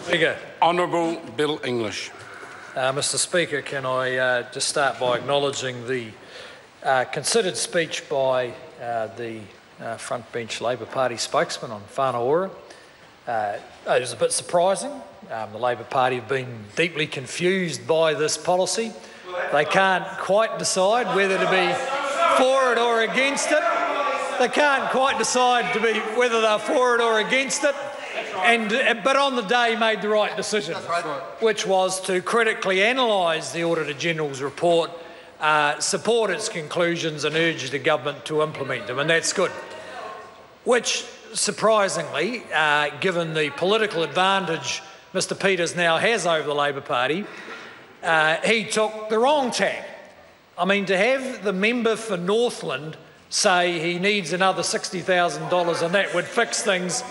Speaker. Honourable Bill English. Mr Speaker, can I just start by acknowledging the considered speech by the front bench Labor Party spokesman on Whānau. It was a bit surprising. The Labor Party have been deeply confused by this policy. They can't quite decide whether to be for it or against it. They can't quite decide whether they're for it or against it. But on the day made the right decision, which was to critically analyse the Auditor-General's report, support its conclusions and urge the government to implement them, and that's good. Which, surprisingly, given the political advantage Mr Peters now has over the Labor Party, he took the wrong tack. I mean, to have the member for Northland say he needs another $60,000 and that would fix things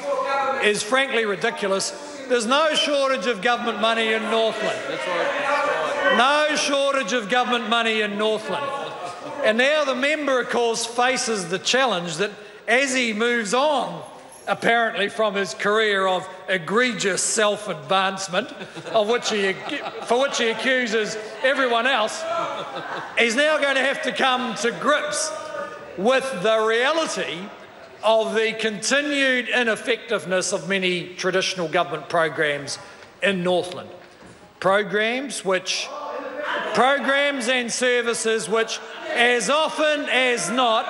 is frankly ridiculous. There's no shortage of government money in Northland. That's right. No shortage of government money in Northland. And now the member, of course, faces the challenge that as he moves on, apparently from his career of egregious self-advancement, for which he accuses everyone else, he's now going to have to come to grips with the reality of the continued ineffectiveness of many traditional government programs in Northland. Programs and services which, as often as not,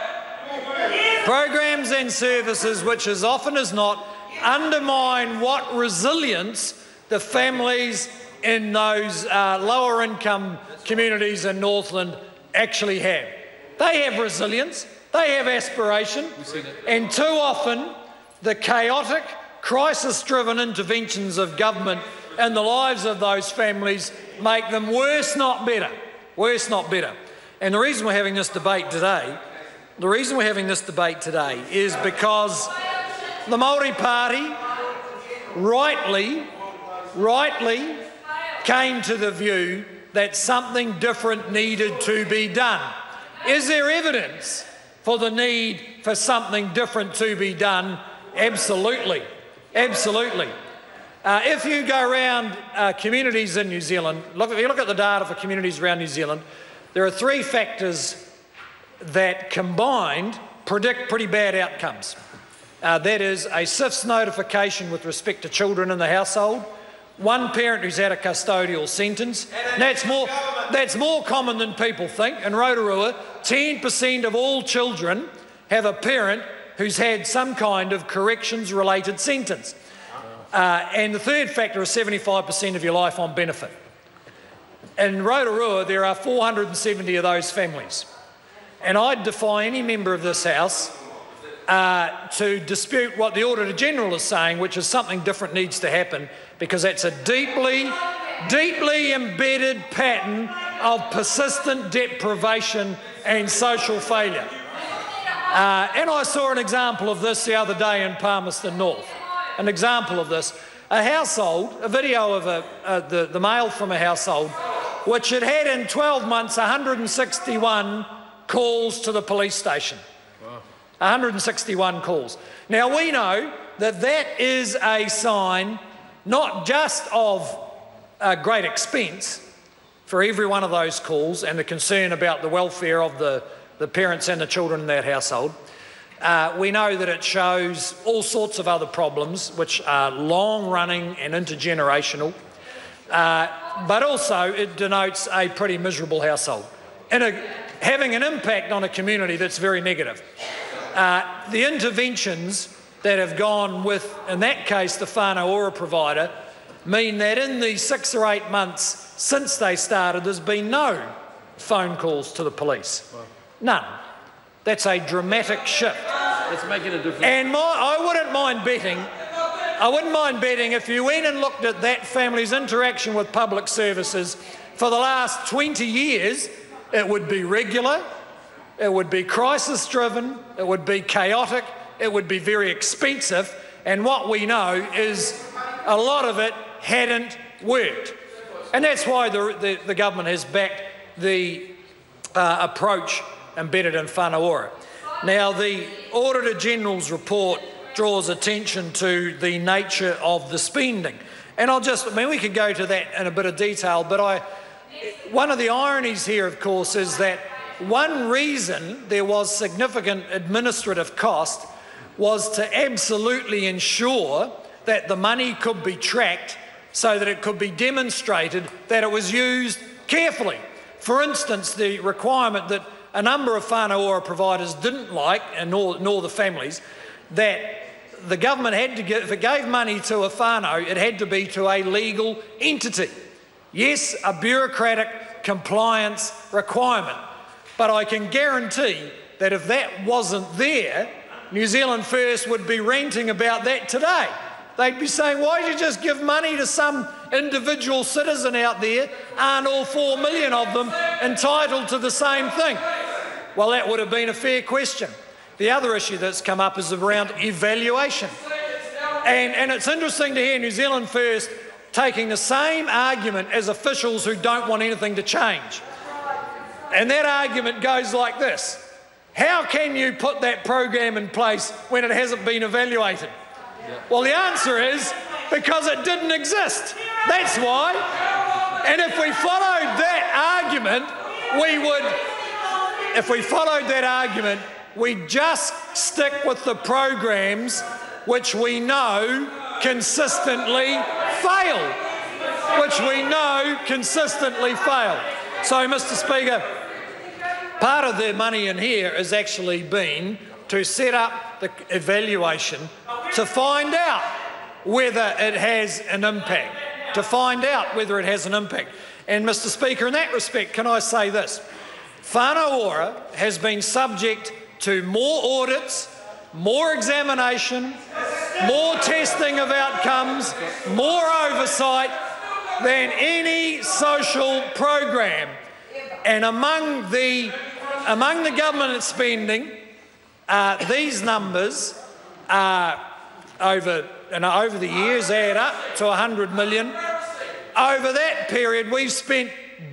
undermine what resilience the families in those lower income communities in Northland actually have. They have resilience, they have aspiration, and too often the chaotic, crisis-driven interventions of government in the lives of those families make them worse, not better. Worse, not better. And the reason we're having this debate today, is because the Māori Party rightly came to the view that something different needed to be done. Is there evidence for the need for something different to be done? Absolutely. Absolutely. If you go around communities in New Zealand, if you look at the data for communities around New Zealand, there are three factors that combined predict pretty bad outcomes. That is a SIFS notification with respect to children in the household, one parent who's had a custodial sentence. That's more common than people think. In Rotorua, 10% of all children have a parent who's had some kind of corrections-related sentence. And the third factor is 75% of your life on benefit. In Rotorua, there are 470 of those families. And I'd defy any member of this House to dispute what the Auditor-General is saying, which is something different needs to happen, because that's a deeply embedded pattern of persistent deprivation and social failure. And I saw an example of this the other day in Palmerston North. An example of this. A household, a video of the male from a household, which had had in 12 months 161 calls to the police station. 161 calls. Now we know that that is a sign not just of great expense for every one of those calls and the concern about the welfare of the parents and the children in that household. We know that it shows all sorts of other problems which are long-running and intergenerational, but also it denotes a pretty miserable household and having an impact on a community that's very negative. The interventions that have gone with, in that case, the Whānau provider, mean that in the 6 or 8 months since they started, there's been no phone calls to the police. Wow. None. That's a dramatic shift. It's making a difference. And I wouldn't mind betting if you went and looked at that family's interaction with public services for the last 20 years, it would be regular, it would be crisis-driven, it would be chaotic, it would be very expensive, and what we know is a lot of it hadn't worked. And that's why the government has backed the approach embedded in Whānau. Now, the Auditor-General's report draws attention to the nature of the spending. And we could go to that in a bit of detail, but one of the ironies here, of course, is that one reason there was significant administrative cost was to absolutely ensure that the money could be tracked so that it could be demonstrated that it was used carefully. For instance, the requirement that a number of whānau ora providers didn't like, and nor the families, that the government had to give, if it gave money to a whānau, it had to be to a legal entity. Yes, a bureaucratic compliance requirement, but I can guarantee that if that wasn't there, New Zealand First would be ranting about that today. They'd be saying, why did you just give money to some individual citizen out there? Aren't all 4 million of them entitled to the same thing? Well, that would have been a fair question. The other issue that's come up is around evaluation. And it's interesting to hear New Zealand First taking the same argument as officials who don't want anything to change. And that argument goes like this. How can you put that program in place when it hasn't been evaluated? Well, the answer is because it didn't exist. That's why. And if we followed that argument, we'd just stick with the programs which we know consistently fail. So, Mr. Speaker, part of the money in here has actually been to set up the evaluation to find out whether it has an impact. And, Mr. Speaker, in that respect, can I say this? Whānau ora has been subject to more audits, more examination, more testing of outcomes, more oversight than any social program. And among the government spending, these numbers over the years add up to 100 million. Over that period, we've spent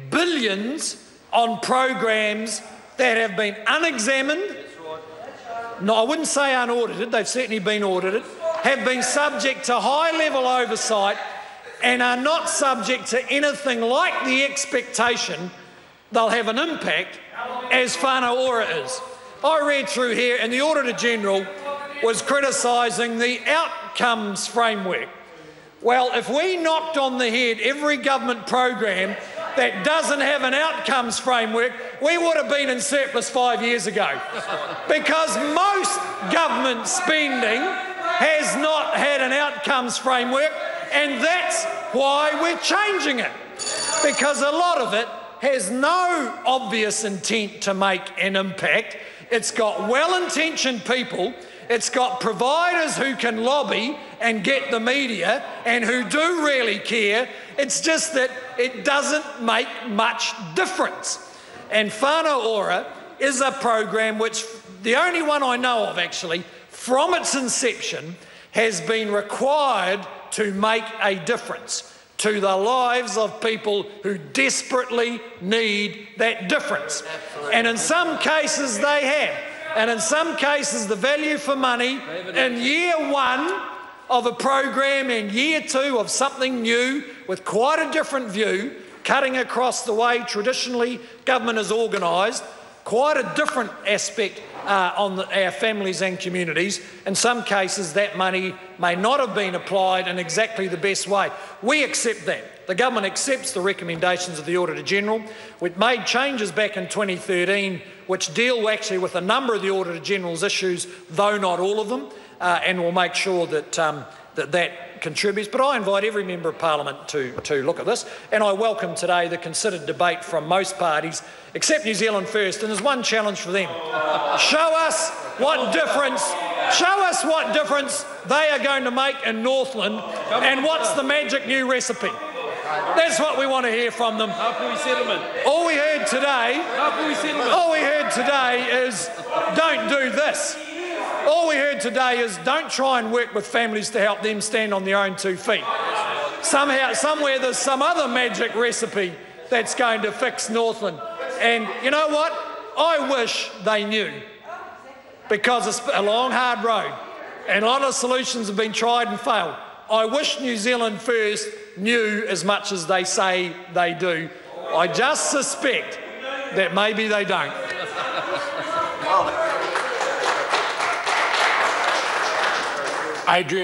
billions on programs that have been unexamined. No, I wouldn't say unaudited, they've certainly been audited, have been subject to high-level oversight and are not subject to anything like the expectation they'll have an impact as whānau ora is. I read through here and the Auditor-General was criticising the outcomes framework. Well, if we knocked on the head every government program that doesn't have an outcomes framework, we would have been in surplus 5 years ago. Because most government spending has not had an outcomes framework, and that's why we're changing it. Because a lot of it has no obvious intent to make an impact. It's got well-intentioned people, it's got providers who can lobby and get the media and who do really care. It's just that it doesn't make much difference. And whānau ora is a program which, the only one I know of actually, from its inception, has been required to make a difference to the lives of people who desperately need that difference. Absolutely. And in some cases they have. And in some cases the value for money in year one of a program and year two of something new with quite a different view, cutting across the way traditionally government is organised, quite a different aspect on our families and communities. In some cases that money may not have been applied in exactly the best way. We accept that. The government accepts the recommendations of the Auditor-General. We've made changes back in 2013 which deal actually with a number of the Auditor-General's issues, though not all of them, and we'll make sure that that contributes. But I invite every member of Parliament to look at this, and I welcome today the considered debate from most parties, except New Zealand First, and there's one challenge for them. Show us what difference they are going to make in Northland, and what's the magic new recipe. That's what we want to hear from them. How can we settlement? All we heard today is don't do this. All we heard today is don't try and work with families to help them stand on their own 2 feet. Somehow, somewhere there's some other magic recipe that's going to fix Northland. And you know what? I wish they knew, because it's a long, hard road. and a lot of solutions have been tried and failed. I wish New Zealand First knew as much as they say they do. I just suspect that maybe they don't. Adrian.